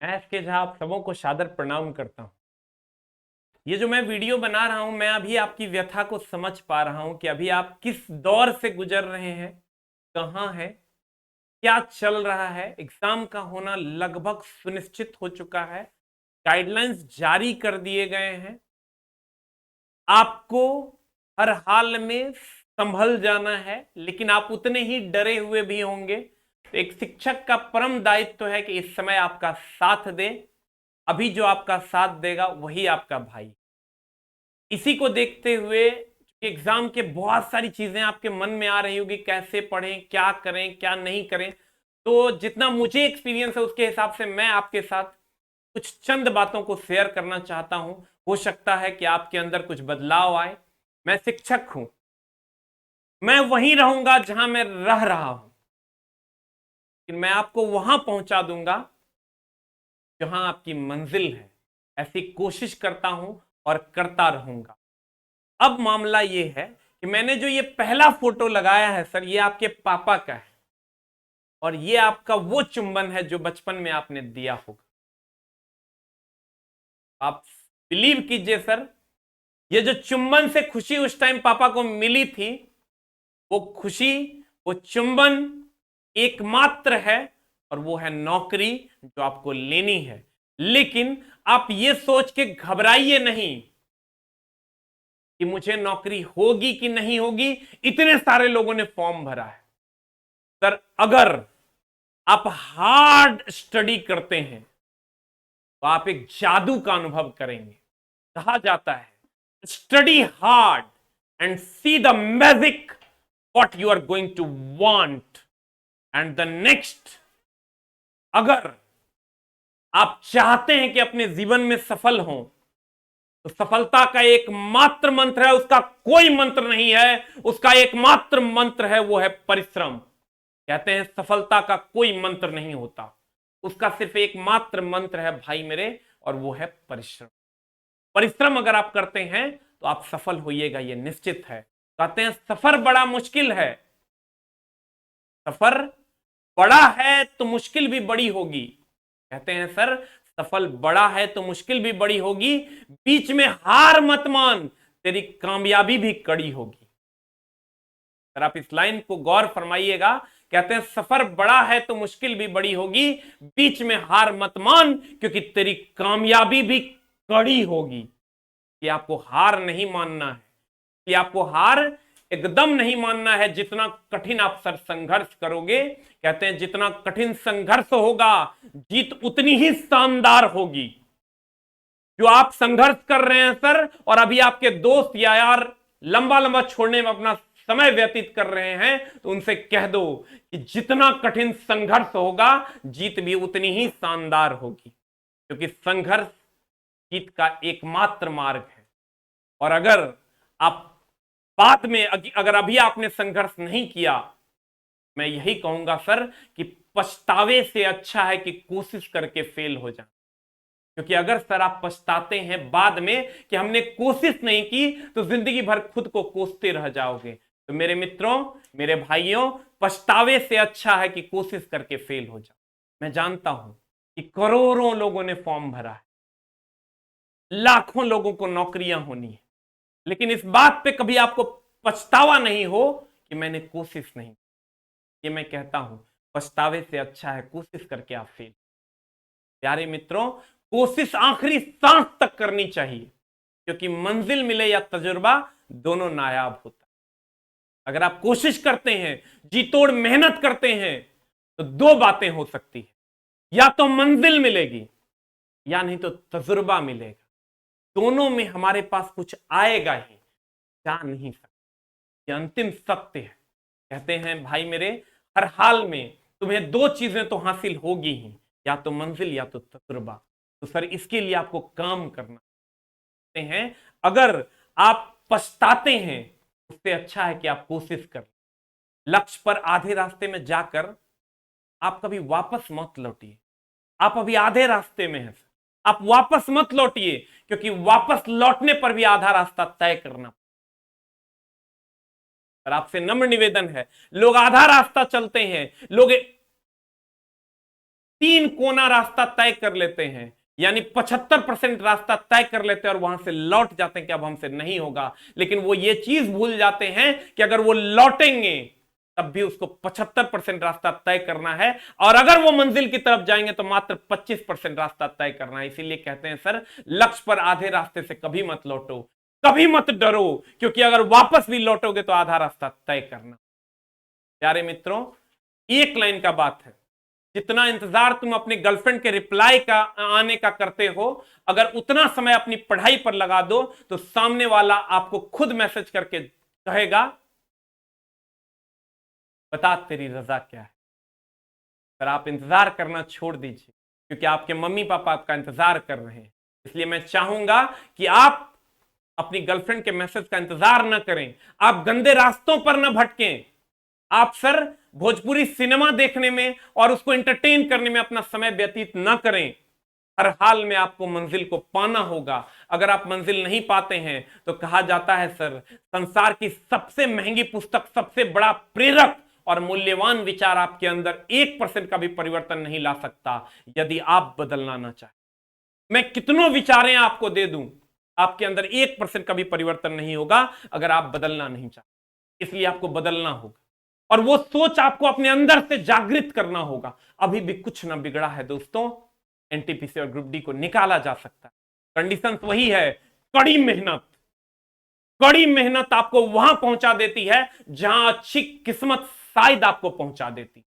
मैं एसके झा आप सबों को सादर प्रणाम करता हूं। ये जो मैं वीडियो बना रहा हूं, मैं अभी आपकी व्यथा को समझ पा रहा हूं कि अभी आप किस दौर से गुजर रहे हैं, कहां है, क्या चल रहा है। एग्जाम का होना लगभग सुनिश्चित हो चुका है। गाइडलाइंस जारी कर दिए गए हैं। आपको हर हाल में संभल जाना है, लेकिन आप उतने ही डरे हुए भी होंगे। तो एक शिक्षक का परम दायित्व है कि इस समय आपका साथ दे। अभी जो आपका साथ देगा वही आपका भाई। इसी को देखते हुए एग्जाम के बहुत सारी चीजें आपके मन में आ रही होगी, कैसे पढ़ें, क्या करें, क्या नहीं करें। तो जितना मुझे एक्सपीरियंस है उसके हिसाब से मैं आपके साथ कुछ चंद बातों को शेयर करना चाहता हूं। हो सकता है कि आपके अंदर कुछ बदलाव आए। मैं शिक्षक हूं, मैं वहीं रहूंगा जहां मैं रह रहा हूं, लेकिन मैं आपको वहां पहुंचा दूंगा जहां आपकी मंजिल है। ऐसी कोशिश करता हूं और करता रहूंगा। अब मामला ये है कि मैंने जो ये पहला फोटो लगाया है सर, ये आपके पापा का है और ये आपका वो चुंबन है जो बचपन में आपने दिया होगा। आप बिलीव कीजिए सर, ये जो चुंबन से खुशी उस टाइम पापा को मिली थी, वो खुशी, वो चुंबन एकमात्र है, और वो है नौकरी जो आपको लेनी है। लेकिन आप ये सोच के घबराइए नहीं कि मुझे नौकरी होगी कि नहीं होगी। इतने सारे लोगों ने फॉर्म भरा है सर। अगर आप हार्ड स्टडी करते हैं तो आप एक जादू का अनुभव करेंगे। कहा जाता है, study hard and see the magic what you are going to want and the next. अगर आप चाहते हैं कि अपने जीवन में सफल हों, तो सफलता का एकमात्र मंत्र है, उसका कोई मंत्र नहीं है, उसका एकमात्र मंत्र है, वो है परिश्रम। कहते हैं सफलता का कोई मंत्र नहीं होता, उसका सिर्फ एकमात्र मंत्र है भाई मेरे, और वो है परिश्रम। परिश्रम अगर आप करते हैं तो आप सफल होइएगा, ये निश्चित है। कहते हैं सफर बड़ा मुश्किल है, सफर बड़ा है तो मुश्किल भी बड़ी होगी। कहते हैं सर, सफल बड़ा है तो मुश्किल भी बड़ी होगी, बीच में हार मत मान, तेरी कामयाबी भी कड़ी होगी। सर आप इस लाइन को गौर फरमाइएगा। कहते हैं सफर बड़ा है तो मुश्किल भी बड़ी होगी, बीच में हार मत मान, क्योंकि तेरी कामयाबी भी कड़ी होगी। कि आपको हार नहीं मानना है, कि आपको हार एकदम नहीं मानना है। जितना कठिन आप सर संघर्ष करोगे, कहते हैं जितना कठिन संघर्ष होगा, जीत उतनी ही शानदार होगी। जो आप संघर्ष कर रहे हैं सर, और अभी आपके दोस्त या यार लंबा लंबा छोड़ने में अपना समय व्यतीत कर रहे हैं, तो उनसे कह दो कि जितना कठिन संघर्ष होगा, जीत भी उतनी ही शानदार होगी। क्योंकि संघर्ष जीत का एकमात्र मार्ग है। और अगर आप बाद में, अगर अभी आपने संघर्ष नहीं किया, मैं यही कहूंगा सर कि पछतावे से अच्छा है कि कोशिश करके फेल हो जाए। क्योंकि अगर सर आप पछताते हैं बाद में कि हमने कोशिश नहीं की, तो जिंदगी भर खुद को कोसते रह जाओगे। तो मेरे मित्रों, मेरे भाइयों, पछतावे से अच्छा है कि कोशिश करके फेल हो जाओ। मैं जानता हूं कि करोड़ों लोगों ने फॉर्म भरा है, लाखों लोगों को नौकरियां होनी है, लेकिन इस बात पे कभी आपको पछतावा नहीं हो कि मैंने कोशिश नहीं। ये मैं कहता हूं, पछतावे से अच्छा है कोशिश करके आप फेल। प्यारे मित्रों, कोशिश आखिरी सांस तक करनी चाहिए, क्योंकि मंजिल मिले या तजुर्बा, दोनों नायाब होता है। अगर आप कोशिश करते हैं, जी तोड़ मेहनत करते हैं, तो दो बातें हो सकती है, या तो मंजिल मिलेगी या नहीं तो तजुर्बा मिलेगा। दोनों में हमारे पास कुछ आएगा ही, जा नहीं सकता। ये अंतिम सत्य है। कहते हैं भाई मेरे, हर हाल में तुम्हें दो चीजें तो हासिल होगी ही, या तो मंजिल या तो तजुर्बा। तो सर इसके लिए आपको काम करना हैं। अगर आप पछताते हैं, उससे अच्छा है कि आप कोशिश कर। लक्ष्य पर आधे रास्ते में जाकर आप कभी वापस मत लौटिए। आप अभी आधे रास्ते में हैं, आप वापस मत लौटिए, क्योंकि वापस लौटने पर भी आधा रास्ता तय करना। पर आपसे नम्र निवेदन है, लोग आधा रास्ता चलते हैं, लोग 3 कोना रास्ता तय कर लेते हैं, यानी 75% रास्ता तय कर लेते हैं और वहां से लौट जाते हैं कि अब हमसे नहीं होगा। लेकिन वो ये चीज भूल जाते हैं कि अगर वो लौटेंगे तब भी उसको 75% रास्ता तय करना है, और अगर वो मंजिल की तरफ जाएंगे तो मात्र 25% रास्ता तय करना है। इसीलिए कहते हैं सर, लक्ष्य पर आधे रास्ते से कभी मत लौटो, कभी मत डरो, क्योंकि अगर वापस भी लौटोगे तो आधा रास्ता तय करना। प्यारे मित्रों, एक लाइन का बात है, जितना इंतजार तुम अपने गर्लफ्रेंड के रिप्लाई का आने का करते हो, अगर उतना समय अपनी पढ़ाई पर लगा दो तो सामने वाला आपको खुद मैसेज करके कहेगा, बता तेरी रजा क्या है। पर आप इंतजार करना छोड़ दीजिए, क्योंकि आपके मम्मी पापा आपका इंतजार कर रहे हैं। इसलिए मैं चाहूंगा कि आप अपनी गर्लफ्रेंड के मैसेज का इंतजार ना करें, आप गंदे रास्तों पर ना भटकें। आप सर भोजपुरी सिनेमा देखने में और उसको एंटरटेन करने में अपना समय व्यतीत ना करें। हर हाल में आपको मंजिल को पाना होगा। अगर आप मंजिल नहीं पाते हैं तो कहा जाता है सर, संसार की सबसे महंगी पुस्तक, सबसे बड़ा प्रेरक और मूल्यवान विचार आपके अंदर 1% का भी परिवर्तन नहीं ला सकता यदि आप बदलना ना चाहें। मैं कितनों विचारें आपको दे दूं, आपके अंदर 1% का भी परिवर्तन नहीं होगा अगर आप बदलना नहीं चाहते। इसलिए आपको बदलना होगा और वो सोच आपको अपने अंदर से जागृत करना होगा। अभी भी कुछ ना बिगड़ा है दोस्तों, एनटीपीसी और ग्रुप डी को निकाला जा सकता है। कंडीशन वही है, कड़ी मेहनत। कड़ी मेहनत आपको वहां पहुंचा देती है जहां अच्छी किस्मत शायद आपको पहुंचा देती।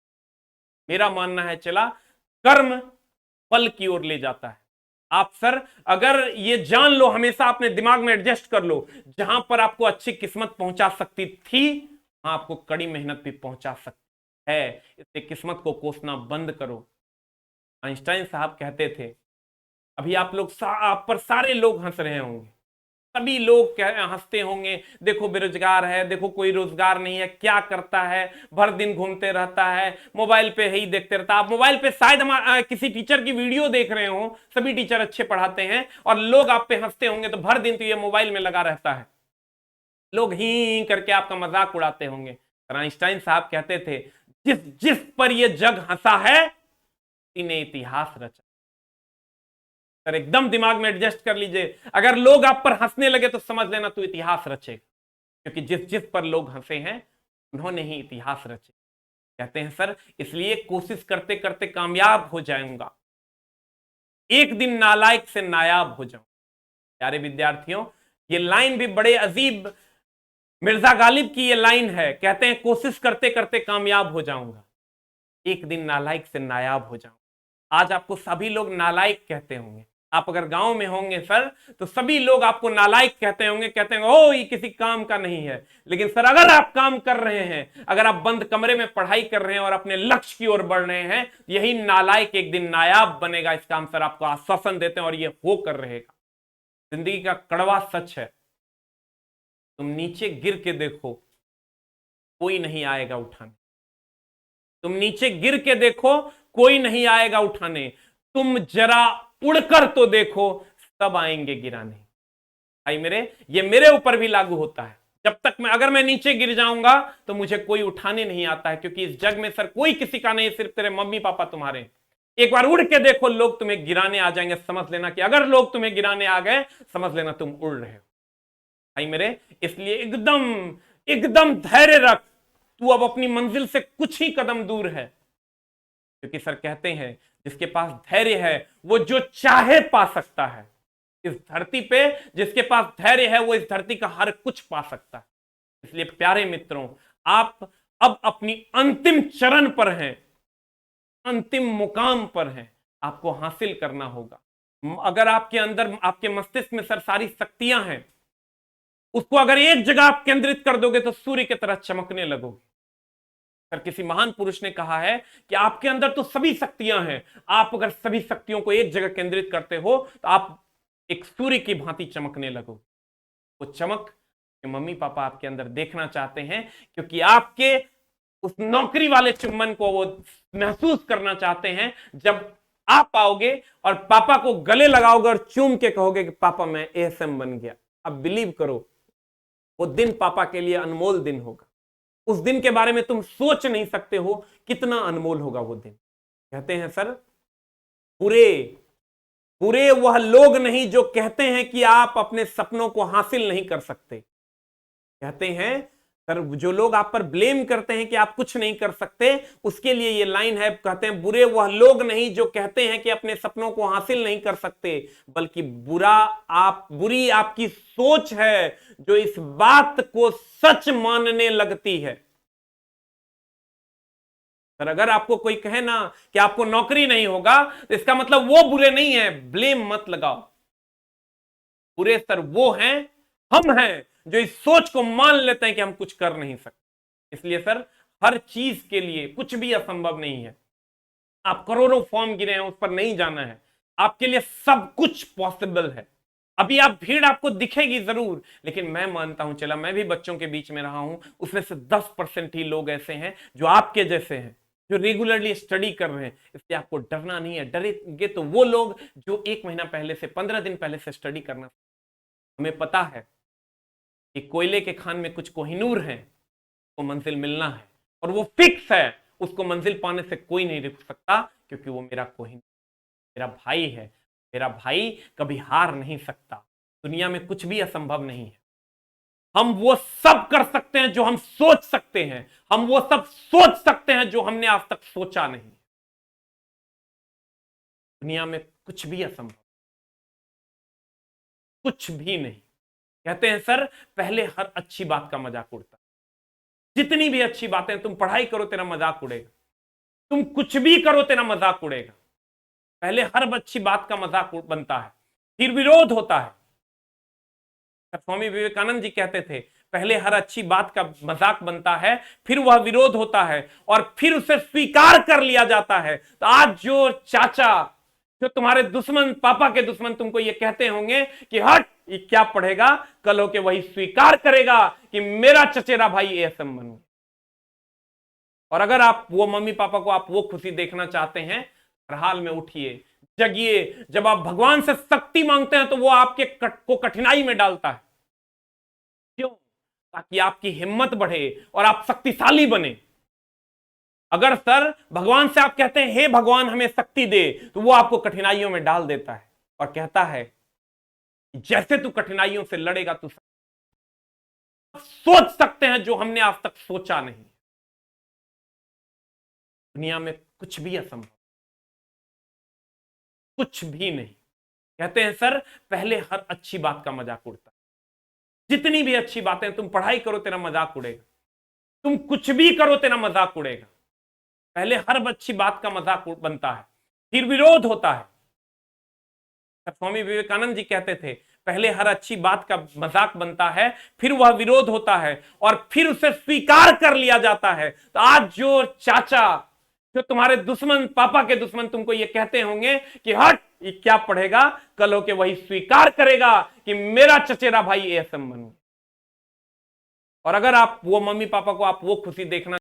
मेरा मानना है चला, कर्म फल की ओर ले जाता है। आप सर अगर ये जान लो, हमेशा अपने दिमाग में एडजस्ट कर लो, जहां पर आपको अच्छी किस्मत पहुंचा सकती थी वहां आपको कड़ी मेहनत भी पहुंचा सकती है। इससे किस्मत को कोसना बंद करो। आइंस्टाइन साहब कहते थे, अभी आप लोग आप पर सारे लोग हंस रहे होंगे, सभी लोग हंसते होंगे, देखो बेरोजगार है, देखो कोई रोजगार नहीं है, क्या करता है, भर दिन घूमते रहता है, मोबाइल पे ही देखते रहता है। आप मोबाइल पे शायद किसी टीचर की वीडियो देख रहे हो, सभी टीचर अच्छे पढ़ाते हैं और लोग आप पे हंसते होंगे, तो भर दिन तो ये मोबाइल में लगा रहता है, लोग ही करके आपका मजाक उड़ाते होंगे। आइंस्टाइन साहब कहते थे, जिस जिस पर यह जग हंसा है इन्हें इतिहास रचा। सर एकदम दिमाग में एडजस्ट कर लीजिए, अगर लोग आप पर हंसने लगे तो समझ लेना तो इतिहास रचेगा, क्योंकि जिस जिस पर लोग हंसे हैं उन्होंने ही इतिहास रचे। कहते हैं सर, इसलिए कोशिश करते करते कामयाब हो जाऊंगा, एक दिन नालायक से नायाब हो जाऊं। प्यारे विद्यार्थियों, ये लाइन भी बड़े अजीब, मिर्जा गालिब की ये लाइन है। कहते हैं कोशिश करते करते कामयाब हो जाऊंगा, एक दिन नालायक से नायाब हो जाऊंगा। आज आपको सभी लोग नालायक कहते होंगे। आप अगर गांव में होंगे सर तो सभी लोग आपको नालायक कहते होंगे, कहते हैं ओ ये किसी काम का नहीं है। लेकिन सर अगर आप काम कर रहे हैं, अगर आप बंद कमरे में पढ़ाई कर रहे हैं और अपने लक्ष्य की ओर बढ़ रहे हैं, यही नालायक एक दिन नायाब बनेगा। इसका हम सर आपको आश्वासन देते हैं और ये हो कर रहेगा। जिंदगी का कड़वा सच है, तुम नीचे गिर के देखो, कोई नहीं आएगा उठाने। तुम नीचे गिर के देखो, कोई नहीं आएगा उठाने। तुम जरा उड़कर तो देखो, सब आएंगे गिराने। भाई मेरे, ये मेरे ऊपर भी लागू होता है। जब तक अगर मैं नीचे गिर जाऊंगा तो मुझे कोई उठाने नहीं आता है, क्योंकि इस जग में सर कोई किसी का नहीं, सिर्फ तेरे मम्मी पापा तुम्हारे। एक बार उड़ के देखो, लोग तुम्हें गिराने आ जाएंगे। समझ लेना कि अगर लोग तुम्हें गिराने आ गए, समझ लेना तुम उड़ रहे हो। भाई मेरे, इसलिए एकदम एकदम धैर्य रख, तू अब अपनी मंजिल से कुछ ही कदम दूर है। क्योंकि सर कहते हैं, जिसके पास धैर्य है वो जो चाहे पा सकता है। इस धरती पे जिसके पास धैर्य है वो इस धरती का हर कुछ पा सकता है। इसलिए प्यारे मित्रों, आप अब अपनी अंतिम चरण पर हैं, अंतिम मुकाम पर हैं, आपको हासिल करना होगा। अगर आपके अंदर, आपके मस्तिष्क में सर सारी शक्तियां हैं, उसको अगर एक जगह आप केंद्रित कर दोगे तो सूर्य की तरह चमकने लगोगे। सर किसी महान पुरुष ने कहा है कि आपके अंदर तो सभी शक्तियां हैं, आप अगर सभी शक्तियों को एक जगह केंद्रित करते हो तो आप एक सूर्य की भांति चमकने लगो। वो चमक मम्मी पापा आपके अंदर देखना चाहते हैं, क्योंकि आपके उस नौकरी वाले चुम्बन को वो महसूस करना चाहते हैं। जब आप आओगे और पापा को गले लगाओगे और चूम के कहोगे कि पापा मैं एएसएम बन गया, अब बिलीव करो वो दिन पापा के लिए अनमोल दिन होगा। उस दिन के बारे में तुम सोच नहीं सकते हो कितना अनमोल होगा वो दिन। कहते हैं सर, बुरे बुरे वह लोग नहीं जो कहते हैं कि आप अपने सपनों को हासिल नहीं कर सकते। कहते हैं सर, जो लोग आप पर ब्लेम करते हैं कि आप कुछ नहीं कर सकते, उसके लिए ये लाइन है। कहते हैं बुरे वह लोग नहीं जो कहते हैं कि अपने सपनों को हासिल नहीं कर सकते, बल्कि बुरी आपकी सोच है जो इस बात को सच मानने लगती है। सर, अगर आपको कोई कहे ना कि आपको नौकरी नहीं होगा, तो इसका मतलब वो बुरे नहीं है। ब्लेम मत लगाओ। बुरे सर वो हैं, हम हैं जो इस सोच को मान लेते हैं कि हम कुछ कर नहीं सकते। इसलिए सर, हर चीज के लिए कुछ भी असंभव नहीं है। आप करोड़ों फॉर्म गिरे हैं, उस पर नहीं जाना है। आपके लिए सब कुछ पॉसिबल है। अभी आप भीड़ आपको दिखेगी जरूर, लेकिन मैं मानता हूं, चला मैं भी बच्चों के बीच में रहा हूं, उसमें से 10% ही लोग ऐसे हैं जो आपके जैसे हैं, जो रेगुलरली स्टडी कर रहे हैं। इसलिए आपको डरना नहीं है। डरेंगे तो वो लोग जो 1 महीना पहले से, 15 दिन पहले से स्टडी करना। हमें पता है कि कोयले के खान में कुछ कोहिनूर हैं, वो मंजिल मिलना है और वो फिक्स है। उसको मंजिल पाने से कोई नहीं रुक सकता, क्योंकि वो मेरा कोहिनूर, मेरा भाई है। मेरा भाई कभी हार नहीं सकता। दुनिया में कुछ भी असंभव नहीं है। हम वो सब कर सकते हैं जो हम सोच सकते हैं। हम वो सब सोच सकते हैं जो हमने आज तक सोचा नहीं। दुनिया में कुछ भी असंभव, कुछ भी नहीं। कहते हैं सर, पहले हर अच्छी बात का मजाक उड़ता है। जितनी भी अच्छी बातें, तुम पढ़ाई करो तेरा मजाक उड़ेगा, तुम कुछ भी करो तेरा मजाक उड़ेगा। पहले हर अच्छी बात का मजाक बनता है, फिर विरोध होता है। स्वामी विवेकानंद जी कहते थे, पहले हर अच्छी बात का मजाक बनता है, फिर वह विरोध होता है, और फिर उसे स्वीकार कर लिया जाता है। तो आज जो चाचा, जो तुम्हारे दुश्मन, पापा के दुश्मन तुमको ये कहते होंगे कि हट, ये क्या पढ़ेगा, कल होके वही स्वीकार करेगा कि मेरा चचेरा भाई एएसएम बन गया। और अगर आप वो मम्मी पापा को आप वो खुशी देखना चाहते हैं, हर हाल में उठिए, जगिए। जब आप भगवान से शक्ति मांगते हैं तो वो आपके को कठिनाई में डालता है। क्यों? ताकि आपकी हिम्मत बढ़े और आप शक्तिशाली बने। अगर सर भगवान से आप कहते हैं हे भगवान हमें शक्ति दे, तो वो आपको कठिनाइयों में डाल देता है और कहता है जैसे तू कठिनाइयों से लड़ेगा, तू सोच सकते हैं जो हमने आज तक सोचा नहीं। दुनिया में कुछ भी असंभव, कुछ भी नहीं। कहते हैं सर, पहले हर अच्छी बात का मजाक उड़ता है। जितनी भी अच्छी बातें, तुम पढ़ाई करो तेरा मजाक उड़ेगा, तुम कुछ भी करो तेरा मजाक उड़ेगा। पहले हर अच्छी बात का मजाक बनता है, फिर विरोध होता है। स्वामी विवेकानंद जी कहते थे, पहले हर अच्छी बात का मजाक बनता है, फिर वह विरोध होता है, और फिर उसे स्वीकार कर लिया जाता है। तो आज जो चाचा, जो तुम्हारे दुश्मन, पापा के दुश्मन तुमको ये कहते होंगे कि हट, ये क्या पढ़ेगा, कल होके वही स्वीकार करेगा कि मेरा चचेरा भाई एएसएम बन गया। और अगर आप वो मम्मी पापा को आप वो खुशी देखना